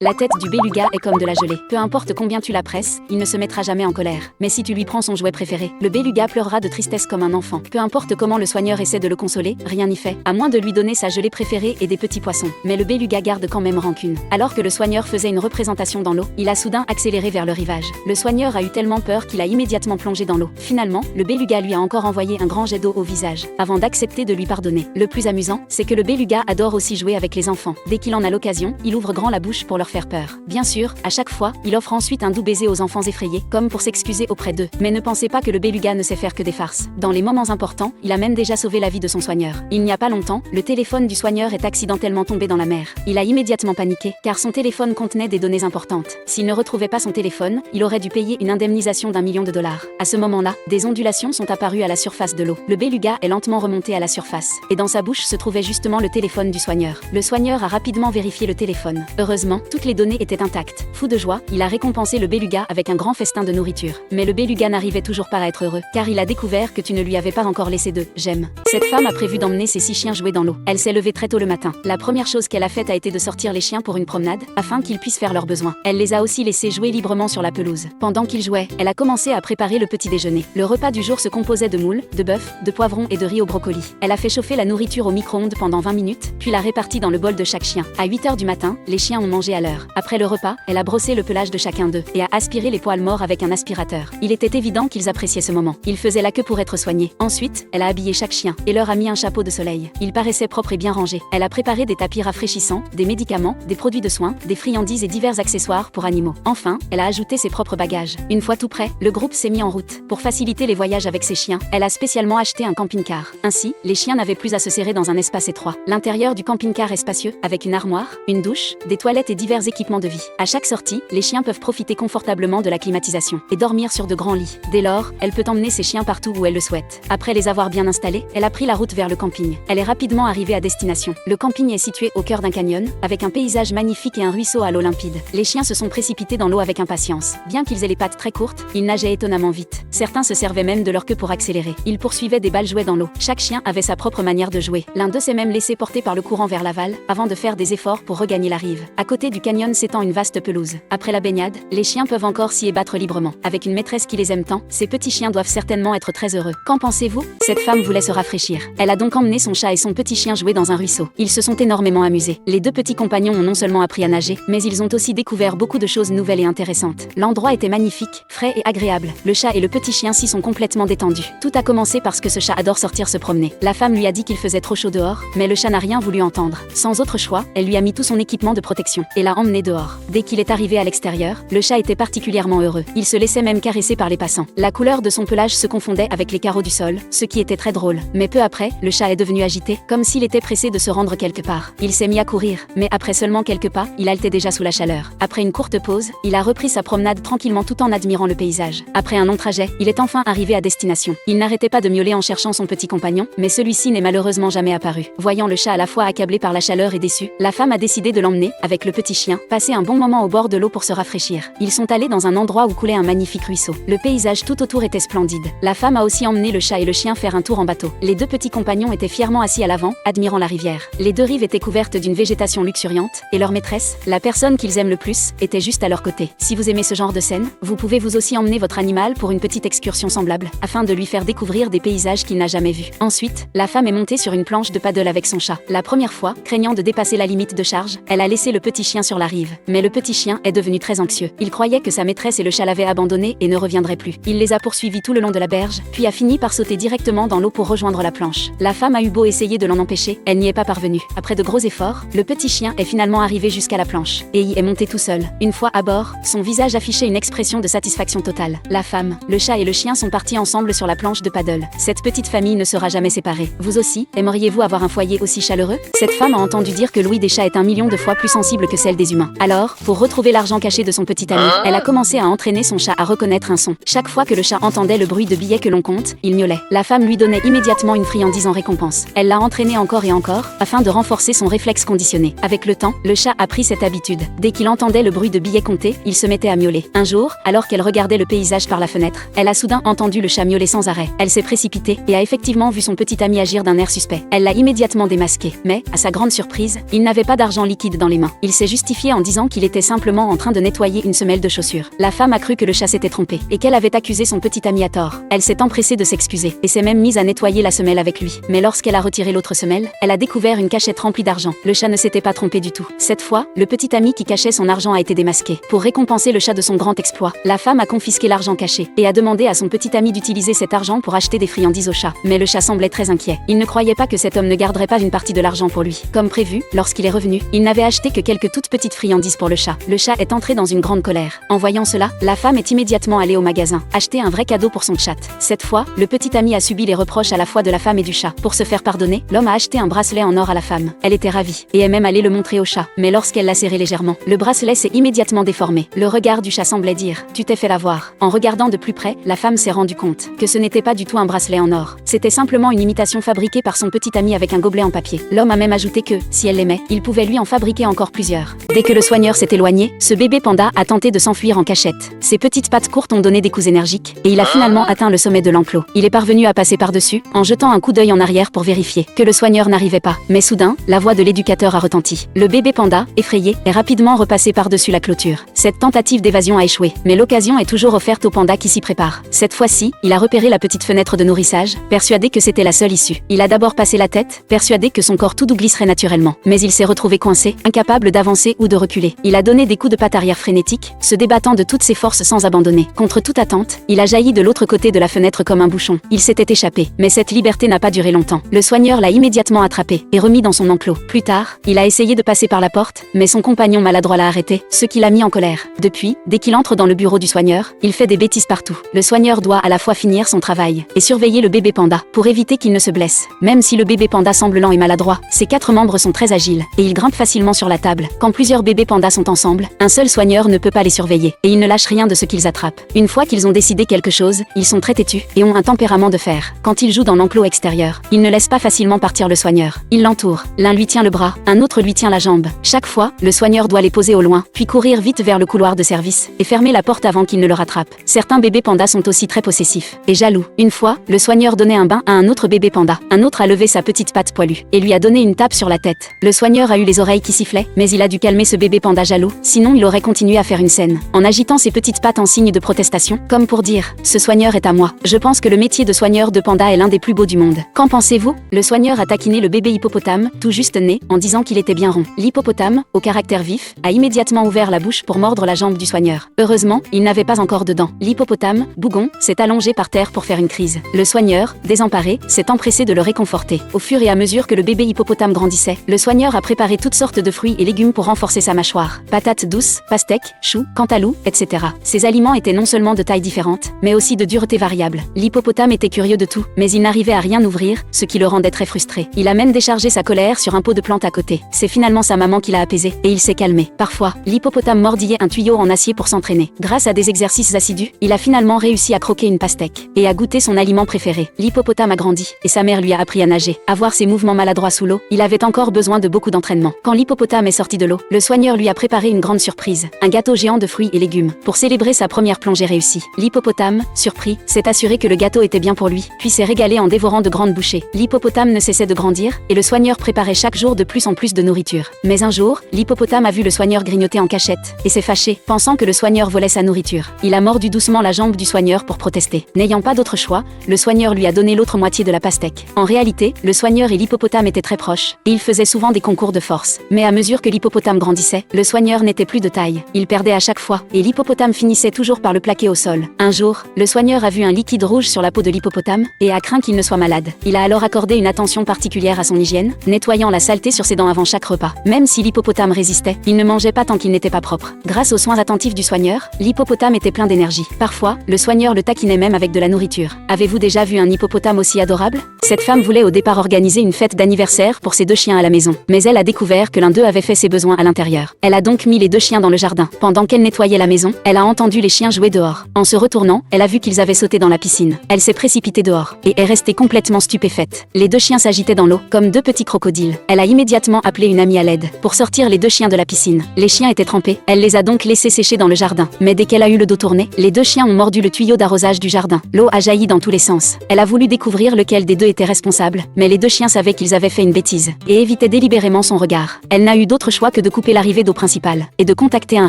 La tête du beluga est comme de la gelée. Peu importe combien tu la presses, il ne se mettra jamais en colère. Mais si tu lui prends son jouet préféré, le beluga pleurera de tristesse comme un enfant. Peu importe comment le soigneur essaie de le consoler, rien n'y fait, à moins de lui donner sa gelée préférée et des petits poissons. Mais le beluga garde quand même rancune. Alors que le soigneur faisait une représentation dans l'eau, il a soudain accéléré vers le rivage. Le soigneur a eu tellement peur qu'il a immédiatement plongé dans l'eau. Finalement, le beluga lui a encore envoyé un grand jet d'eau au visage, avant d'accepter de lui pardonner. Le plus amusant, c'est que le beluga adore aussi jouer avec les enfants. Dès qu'il en a l'occasion, il ouvre grand la bouche pour leur faire peur. Bien sûr, à chaque fois, il offre ensuite un doux baiser aux enfants effrayés, comme pour s'excuser auprès d'eux. Mais ne pensez pas que le beluga ne sait faire que des farces. Dans les moments importants, il a même déjà sauvé la vie de son soigneur. Il n'y a pas longtemps, le téléphone du soigneur est accidentellement tombé dans la mer. Il a immédiatement paniqué, car son téléphone contenait des données importantes. S'il ne retrouvait pas son téléphone, il aurait dû payer une indemnisation d'1 million de dollars. À ce moment-là, des ondulations sont apparues à la surface de l'eau. Le beluga est lentement remonté à la surface, et dans sa bouche se trouvait justement le téléphone du soigneur. Le soigneur a rapidement vérifié le téléphone. Heureusement, toutes les données étaient intactes. Fou de joie, il a récompensé le beluga avec un grand festin de nourriture. Mais le beluga n'arrivait toujours pas à être heureux, car il a découvert que tu ne lui avais pas encore laissé de « j'aime ». Cette femme a prévu d'emmener ses 6 chiens jouer dans l'eau. Elle s'est levée très tôt le matin. La première chose qu'elle a faite a été de sortir les chiens pour une promenade, afin qu'ils puissent faire leurs besoins. Elle les a aussi laissés jouer librement sur la pelouse. Pendant qu'ils jouaient, elle a commencé à préparer le petit déjeuner. Le repas du jour se composait de moules, de bœuf, de poivrons et de riz au brocoli. Elle a fait chauffer la nourriture au micro-ondes pendant 20 minutes, puis l'a répartie dans le bol de chaque chien. À 8 h du matin, les chiens ont mangé à l'heure. Après le repas, elle a brossé le pelage de chacun d'eux et a aspiré les poils morts avec un aspirateur. Il était évident qu'ils appréciaient ce moment. Ils faisaient la queue pour être soignés. Ensuite, elle a habillé chaque chien et leur a mis un chapeau de soleil. Ils paraissaient propres et bien rangés. Elle a préparé des tapis rafraîchissants, des médicaments, des produits de soins, des friandises et divers accessoires pour animaux. Enfin, elle a ajouté ses propres bagages. Une fois tout prêt, le groupe s'est mis en route. Pour faciliter les voyages avec ses chiens, elle a spécialement acheté un camping-car. Ainsi, les chiens n'avaient plus à se serrer dans un espace étroit. L'intérieur du camping-car est spacieux, avec une armoire, une douche, des toilettes et divers équipements de vie. À chaque sortie, les chiens peuvent profiter confortablement de la climatisation et dormir sur de grands lits. Dès lors, elle peut emmener ses chiens partout où elle le souhaite. Après les avoir bien installés, elle a pris la route vers le camping. Elle est rapidement arrivée à destination. Le camping est situé au cœur d'un canyon, avec un paysage magnifique et un ruisseau à l'eau limpide. Les chiens se sont précipités dans l'eau avec impatience. Bien qu'ils aient les pattes très courtes, ils nageaient étonnamment vite. Certains se servaient même de leur queue pour accélérer. Ils poursuivaient des balles jouets dans l'eau. Chaque chien avait sa propre manière de jouer. L'un d'eux s'est même laissé porter par le courant vers l'aval, avant de faire des efforts pour regagner la rive. À côté du canyon s'étend une vaste pelouse. Après la baignade, les chiens peuvent encore s'y ébattre librement. Avec une maîtresse qui les aime tant, ces petits chiens doivent certainement être très heureux. Qu'en pensez-vous? Cette femme voulait se rafraîchir. Elle a donc emmené son chat et son petit chien jouer dans un ruisseau. Ils se sont énormément amusés. Les 2 petits compagnons ont non seulement appris à nager, mais ils ont aussi découvert beaucoup de choses nouvelles et intéressantes. L'endroit était magnifique, frais et agréable. Le chat et le petit chien s'y sont complètement détendus. Tout a commencé parce que ce chat adore sortir se promener. La femme lui a dit qu'il faisait trop chaud dehors, mais le chat n'a rien voulu entendre. Sans autre choix, elle lui a mis tout son équipement de protection et l'a emmené dehors. Dès qu'il est arrivé à l'extérieur, le chat était particulièrement heureux. Il se laissait même caresser par les passants. La couleur de son pelage se confondait avec les carreaux du sol, ce qui était très drôle. Mais peu après, le chat est devenu agité, comme s'il était pressé de se rendre quelque part. Il s'est mis à courir, mais après seulement quelques pas, il haletait déjà sous la chaleur. Après une courte pause, il a repris sa promenade tranquillement tout en admirant le paysage. Après un long trajet, il est enfin arrivé à destination. Il n'arrêtait pas de miauler en cherchant son petit compagnon, mais celui-ci n'est malheureusement jamais apparu. Voyant le chat à la fois accablé par la chaleur et déçu, la femme a décidé de l'emmener, avec le petit chien, passer un bon moment au bord de l'eau pour se rafraîchir. Ils sont allés dans un endroit où coulait un magnifique ruisseau. Le paysage tout autour était splendide. La femme a aussi emmené le chat et le chien faire un tour en bateau. Les 2 petits compagnons étaient fièrement assis à l'avant, admirant la rivière. Les 2 rives étaient couvertes d'une végétation luxuriante, et leur maîtresse, la personne qu'ils aiment le plus, était juste à leur côté. Si vous aimez ce genre de scène, vous pouvez vous aussi emmener votre animal pour une petite excursion semblable, afin de lui faire découvrir des paysages qu'il n'a jamais vus. Ensuite, la femme est montée sur une planche de paddle avec son chat. La première fois, craignant de dépasser la limite de charge, elle a laissé le petit chien sur la rive. Mais le petit chien est devenu très anxieux. Il croyait que sa maîtresse et le chat l'avaient abandonné et ne reviendraient plus. Il les a poursuivis tout le long de la berge, puis a fini par sauter directement dans l'eau pour rejoindre la planche. La femme a eu beau essayer de l'en empêcher, elle n'y est pas parvenue. Après de gros efforts, le petit chien est finalement arrivé jusqu'à la planche et y est monté tout seul. Une fois à bord, son visage affichait une expression de satisfaction totale. La femme, le chat et le chien sont partis ensemble sur la planche de paddle. Cette petite famille ne sera jamais séparée. Vous aussi, aimeriez-vous avoir un foyer aussi chaleureux? Cette femme a entendu dire que l'ouïe des chats est 1 million de fois plus sensible que celle des humains. Alors, pour retrouver l'argent caché de son petit ami, elle a commencé à entraîner son chat à reconnaître un son. Chaque fois que le chat entendait le bruit de billets que l'on compte, il miaulait. La femme lui donnait immédiatement une friandise en récompense. Elle l'a entraîné encore et encore, afin de renforcer son réflexe conditionné. Avec le temps, le chat a pris cette habitude. Dès qu'il entendait le bruit de billets comptés, il se mettait à miauler. Un jour, alors qu'elle regardait le paysage par la fenêtre, elle a soudain entendu le chat miauler sans arrêt. Elle s'est précipitée et a effectivement vu son petit ami agir d'un air suspect. Elle l'a immédiatement démasqué, mais, à sa grande surprise, il n'avait pas d'argent liquide dans les mains. Il s'est juste justifié en disant qu'il était simplement en train de nettoyer une semelle de chaussure. La femme a cru que le chat s'était trompé et qu'elle avait accusé son petit ami à tort. Elle s'est empressée de s'excuser et s'est même mise à nettoyer la semelle avec lui. Mais lorsqu'elle a retiré l'autre semelle, elle a découvert une cachette remplie d'argent. Le chat ne s'était pas trompé du tout. Cette fois, le petit ami qui cachait son argent a été démasqué. Pour récompenser le chat de son grand exploit, la femme a confisqué l'argent caché et a demandé à son petit ami d'utiliser cet argent pour acheter des friandises au chat. Mais le chat semblait très inquiet. Il ne croyait pas que cet homme ne garderait pas une partie de l'argent pour lui. Comme prévu, lorsqu'il est revenu, il n'avait acheté que quelques toutes petites friandises pour le chat. Le chat est entré dans une grande colère. En voyant cela, la femme est immédiatement allée au magasin, acheter un vrai cadeau pour son chat. Cette fois, le petit ami a subi les reproches à la fois de la femme et du chat. Pour se faire pardonner, l'homme a acheté un bracelet en or à la femme. Elle était ravie et est même allée le montrer au chat. Mais lorsqu'elle l'a serré légèrement, le bracelet s'est immédiatement déformé. Le regard du chat semblait dire « Tu t'es fait l'avoir ». En regardant de plus près, la femme s'est rendue compte que ce n'était pas du tout un bracelet en or. C'était simplement une imitation fabriquée par son petit ami avec un gobelet en papier. L'homme a même ajouté que, si elle l'aimait, il pouvait lui en fabriquer encore plusieurs. Dès que le soigneur s'est éloigné, ce bébé panda a tenté de s'enfuir en cachette. Ses petites pattes courtes ont donné des coups énergiques, et il a finalement atteint le sommet de l'enclos. Il est parvenu à passer par-dessus, en jetant un coup d'œil en arrière pour vérifier que le soigneur n'arrivait pas. Mais soudain, la voix de l'éducateur a retenti. Le bébé panda, effrayé, est rapidement repassé par-dessus la clôture. Cette tentative d'évasion a échoué, mais l'occasion est toujours offerte au panda qui s'y prépare. Cette fois-ci, il a repéré la petite fenêtre de nourrissage, persuadé que c'était la seule issue. Il a d'abord passé la tête, persuadé que son corps tout doux glisserait naturellement. Mais il s'est retrouvé coincé, incapable d'avancer ou de reculer. Il a donné des coups de patte arrière frénétiques, se débattant de toutes ses forces sans abandonner. Contre toute attente, il a jailli de l'autre côté de la fenêtre comme un bouchon. Il s'était échappé, mais cette liberté n'a pas duré longtemps. Le soigneur l'a immédiatement attrapé et remis dans son enclos. Plus tard, il a essayé de passer par la porte, mais son compagnon maladroit l'a arrêté, ce qui l'a mis en colère. Depuis, dès qu'il entre dans le bureau du soigneur, il fait des bêtises partout. Le soigneur doit à la fois finir son travail et surveiller le bébé panda pour éviter qu'il ne se blesse. Même si le bébé panda semble lent et maladroit, ses 4 membres sont très agiles et ils grimpent facilement sur la table. Quand plusieurs bébés pandas sont ensemble, un seul soigneur ne peut pas les surveiller et ils ne lâchent rien de ce qu'ils attrapent. Une fois qu'ils ont décidé quelque chose, ils sont très têtus et ont un tempérament de fer. Quand ils jouent dans l'enclos extérieur, ils ne laissent pas facilement partir le soigneur. Ils l'entourent. L'un lui tient le bras, un autre lui tient la jambe. Chaque fois, le soigneur doit les poser au loin, puis courir vite vers le couloir de service et fermer la porte avant qu'il ne le rattrape. Certains bébés pandas sont aussi très possessifs et jaloux. Une fois, le soigneur donnait un bain à un autre bébé panda. Un autre a levé sa petite patte poilue et lui a donné une tape sur la tête. Le soigneur a eu les oreilles qui sifflaient, mais il a dû calmer ce bébé panda jaloux, sinon il aurait continué à faire une scène, en agitant ses petites pattes en signe de protestation, comme pour dire « Ce soigneur est à moi. Je pense que le métier de soigneur de panda est l'un des plus beaux du monde. Qu'en pensez-vous ?» Le soigneur a taquiné le bébé hippopotame, tout juste né, en disant qu'il était bien rond. L'hippopotame, au caractère vif, a immédiatement ouvert la bouche pour mordre la jambe du soigneur. Heureusement, il n'avait pas encore de dents. L'hippopotame, bougon, s'est allongé par terre pour faire une crise. Le soigneur, désemparé, s'est empressé de le réconforter. Au fur et à mesure que le bébé hippopotame grandissait, le soigneur a préparé toutes sortes de fruits et légumes pour renforcer sa mâchoire. Patates douces, pastèques, choux, cantaloups, etc. Ces aliments étaient non seulement de taille différente, mais aussi de dureté variable. L'hippopotame était curieux de tout, mais il n'arrivait à rien ouvrir, ce qui le rendait très frustré. Il a même déchargé sa colère sur un pot de plantes à côté. C'est finalement sa maman qui l'a apaisé, et il s'est calmé. Parfois, l'hippopotame mordillait un tuyau en acier pour s'entraîner. Grâce à des exercices assidus, il a finalement réussi à croquer une pastèque et à goûter son aliment préféré. L'hippopotame a grandi, et sa mère lui a appris à nager. À voir ses mouvements maladroits sous l'eau, il avait encore besoin de beaucoup d'entraînement. Quand l'hippopotame est sorti de l'eau, le soigneur lui a préparé une grande surprise, un gâteau géant de fruits et légumes, pour célébrer sa première plongée réussie. L'hippopotame, surpris, s'est assuré que le gâteau était bien pour lui, puis s'est régalé en dévorant de grandes bouchées. L'hippopotame ne cessait de grandir, et le soigneur préparait chaque jour de plus en plus de nourriture. Mais un jour, l'hippopotame a vu le soigneur grignoter en cachette, et s'est fâché, pensant que le soigneur volait sa nourriture. Il a mordu doucement la jambe du soigneur pour protester. N'ayant pas d'autre choix, le soigneur lui a donné l'autre moitié de la pastèque. En réalité, le soigneur et l'hippopotame étaient très proches, et ils faisaient souvent des concours de force. Mais à mesure que l'hippopotame grandissait, le soigneur n'était plus de taille. Il perdait à chaque fois, et l'hippopotame finissait toujours par le plaquer au sol. Un jour, le soigneur a vu un liquide rouge sur la peau de l'hippopotame, et a craint qu'il ne soit malade. Il a alors accordé une attention particulière à son hygiène, nettoyant la saleté sur ses dents avant chaque repas. Même si l'hippopotame résistait, il ne mangeait pas tant qu'il n'était pas propre. Grâce aux soins attentifs du soigneur, l'hippopotame était plein d'énergie. Parfois, le soigneur le taquinait même avec de la nourriture. Avez-vous déjà vu un hippopotame aussi adorable? Cette femme voulait au départ organiser une fête d'anniversaire pour ses 2 chiens à la maison, mais elle a découvert que l'un d'eux avait fait ses besoins à l'intérieur. Elle a donc mis les 2 chiens dans le jardin. Pendant qu'elle nettoyait la maison, elle a entendu les chiens jouer dehors. En se retournant, elle a vu qu'ils avaient sauté dans la piscine. Elle s'est précipitée dehors et est restée complètement stupéfaite. Les 2 chiens s'agitaient dans l'eau, comme 2 petits crocodiles. Elle a immédiatement appelé une amie à l'aide pour sortir les 2 chiens de la piscine. Les chiens étaient trempés. Elle les a donc laissés sécher dans le jardin. Mais dès qu'elle a eu le dos tourné, les 2 chiens ont mordu le tuyau d'arrosage du jardin. L'eau a jailli dans tous les sens. Elle a voulu découvrir lequel des 2 était responsable, mais les 2 chiens savaient qu'ils avaient fait une bêtise et évitaient délibérément son regard. Elle n'a eu d'autre choix que de courir couper l'arrivée d'eau principale et de contacter un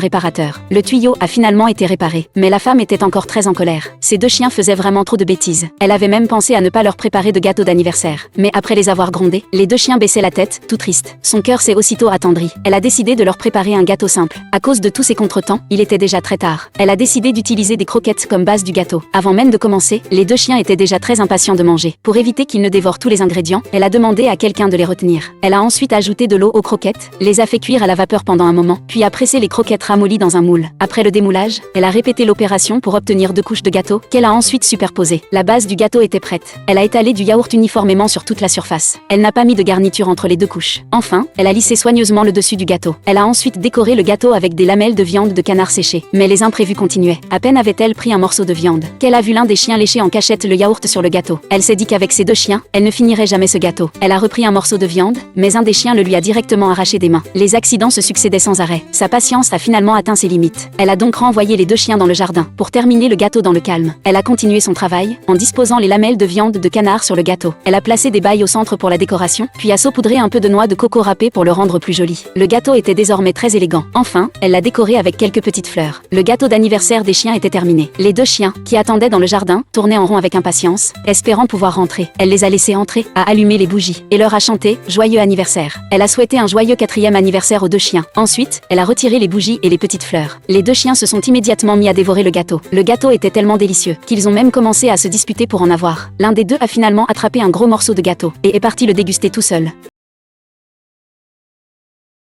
réparateur. Le tuyau a finalement été réparé, mais la femme était encore très en colère. Ces deux chiens faisaient vraiment trop de bêtises. Elle avait même pensé à ne pas leur préparer de gâteau d'anniversaire. Mais après les avoir grondés, les deux chiens baissaient la tête, tout tristes. Son cœur s'est aussitôt attendri. Elle a décidé de leur préparer un gâteau simple. À cause de tous ces contretemps, il était déjà très tard. Elle a décidé d'utiliser des croquettes comme base du gâteau. Avant même de commencer, les deux chiens étaient déjà très impatients de manger. Pour éviter qu'ils ne dévorent tous les ingrédients, elle a demandé à quelqu'un de les retenir. Elle a ensuite ajouté de l'eau aux croquettes, les a fait cuire à la vapeur pendant un moment, puis a pressé les croquettes ramollies dans un moule. Après le démoulage, elle a répété l'opération pour obtenir 2 couches de gâteau, qu'elle a ensuite superposées. La base du gâteau était prête. Elle a étalé du yaourt uniformément sur toute la surface. Elle n'a pas mis de garniture entre les 2 couches. Enfin, elle a lissé soigneusement le dessus du gâteau. Elle a ensuite décoré le gâteau avec des lamelles de viande de canard séchée. Mais les imprévus continuaient. À peine avait-elle pris un morceau de viande qu'elle a vu l'un des chiens lécher en cachette le yaourt sur le gâteau. Elle s'est dit qu'avec ces deux chiens, elle ne finirait jamais ce gâteau. Elle a repris un morceau de viande, mais un des chiens le lui a directement arraché des mains. Les accidents se succédaient sans arrêt. Sa patience a finalement atteint ses limites. Elle a donc renvoyé les deux chiens dans le jardin pour terminer le gâteau dans le calme. Elle a continué son travail en disposant les lamelles de viande de canard sur le gâteau. Elle a placé des bailles au centre pour la décoration, puis a saupoudré un peu de noix de coco râpée pour le rendre plus joli. Le gâteau était désormais très élégant. Enfin, elle l'a décoré avec quelques petites fleurs. Le gâteau d'anniversaire des chiens était terminé. Les deux chiens, qui attendaient dans le jardin, tournaient en rond avec impatience, espérant pouvoir rentrer. Elle les a laissés entrer, a allumé les bougies, et leur a chanté « Joyeux anniversaire ». Elle a souhaité un joyeux 4e anniversaire aux deux chiens. Ensuite, elle a retiré les bougies et les petites fleurs. Les deux chiens se sont immédiatement mis à dévorer le gâteau. Le gâteau était tellement délicieux qu'ils ont même commencé à se disputer pour en avoir. L'un des deux a finalement attrapé un gros morceau de gâteau et est parti le déguster tout seul.